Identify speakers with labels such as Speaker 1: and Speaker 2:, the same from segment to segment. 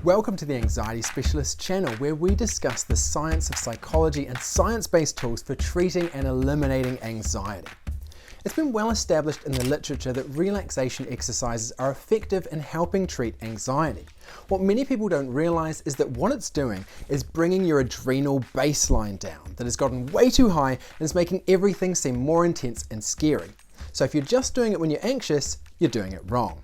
Speaker 1: Welcome to the Anxiety Specialist channel, where we discuss the science of psychology and science-based tools for treating and eliminating anxiety. It's been well established in the literature that relaxation exercises are effective in helping treat anxiety. What many people don't realize is that what it's doing is bringing your adrenal baseline down that has gotten way too high and is making everything seem more intense and scary. So if you're just doing it when you're anxious, you're doing it wrong.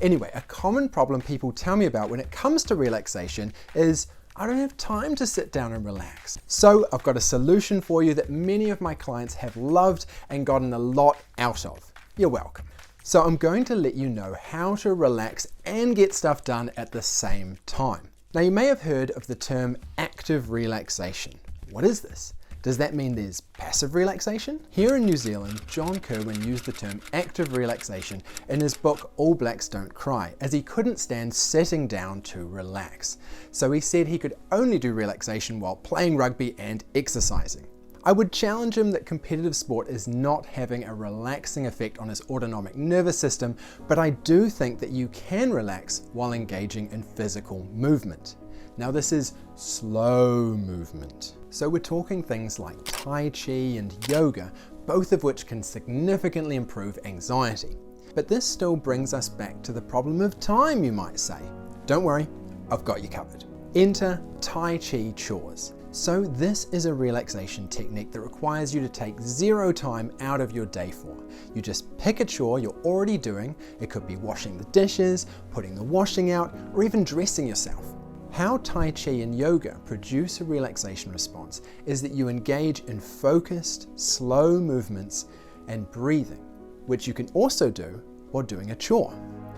Speaker 1: Anyway, a common problem people tell me about when it comes to relaxation is, I don't have time to sit down and relax. So I've got a solution for you that many of my clients have loved and gotten a lot out of. You're welcome. So I'm going to let you know how to relax and get stuff done at the same time. Now you may have heard of the term active relaxation. What is this? Does that mean there's passive relaxation? Here in New Zealand, John Kerwin used the term active relaxation in his book All Blacks Don't Cry, as he couldn't stand sitting down to relax. So he said he could only do relaxation while playing rugby and exercising. I would challenge him that competitive sport is not having a relaxing effect on his autonomic nervous system, but I do think that you can relax while engaging in physical movement. Now this is slow movement. So we're talking things like Tai Chi and yoga, both of which can significantly improve anxiety. But this still brings us back to the problem of time, you might say. Don't worry, I've got you covered. Enter Tai Chi Chores. So this is a relaxation technique that requires you to take zero time out of your day for. You just pick a chore you're already doing. It could be washing the dishes, putting the washing out, or even dressing yourself. How Tai Chi and yoga produce a relaxation response is that you engage in focused, slow movements and breathing, which you can also do while doing a chore.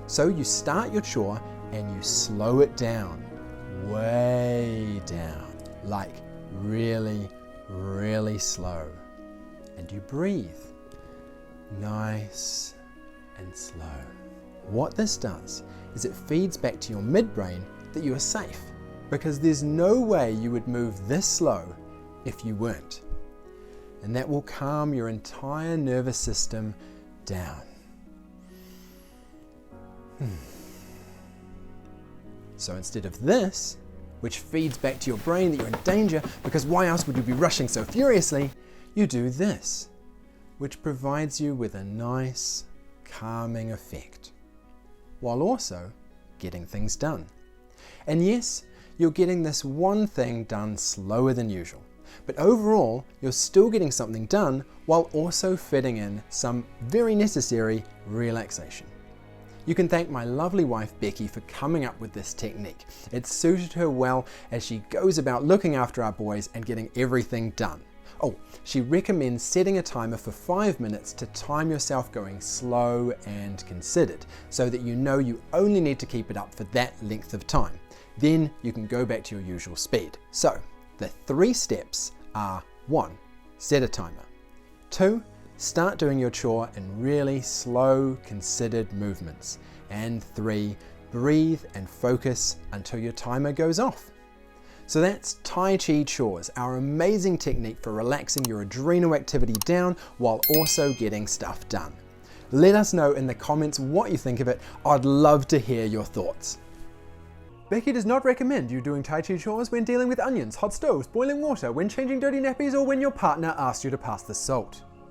Speaker 1: So you start your chore and you slow it down, way down, like really, really slow. And you breathe, nice and slow. What this does is it feeds back to your midbrain that you are safe, because there's no way you would move this slow if you weren't. And that will calm your entire nervous system down. So instead of this, which feeds back to your brain that you're in danger, because why else would you be rushing so furiously, you do this, which provides you with a nice, calming effect, while also getting things done. And yes, you're getting this one thing done slower than usual, but overall, you're still getting something done while also fitting in some very necessary relaxation. You can thank my lovely wife Becky for coming up with this technique. It suited her well as she goes about looking after our boys and getting everything done. Oh, she recommends setting a timer for 5 minutes to time yourself going slow and considered, so that you know you only need to keep it up for that length of time. Then you can go back to your usual speed. So the 3 steps are: 1. Set a timer. 2. Start doing your chore in really slow, considered movements. And 3. Breathe and focus until your timer goes off. So that's Tai Chi Chores, our amazing technique for relaxing your adrenal activity down while also getting stuff done. Let us know in the comments what you think of it. I'd love to hear your thoughts. Becky does not recommend you doing Tai Chi chores when dealing with onions, hot stoves, boiling water, when changing dirty nappies, or when your partner asks you to pass the salt.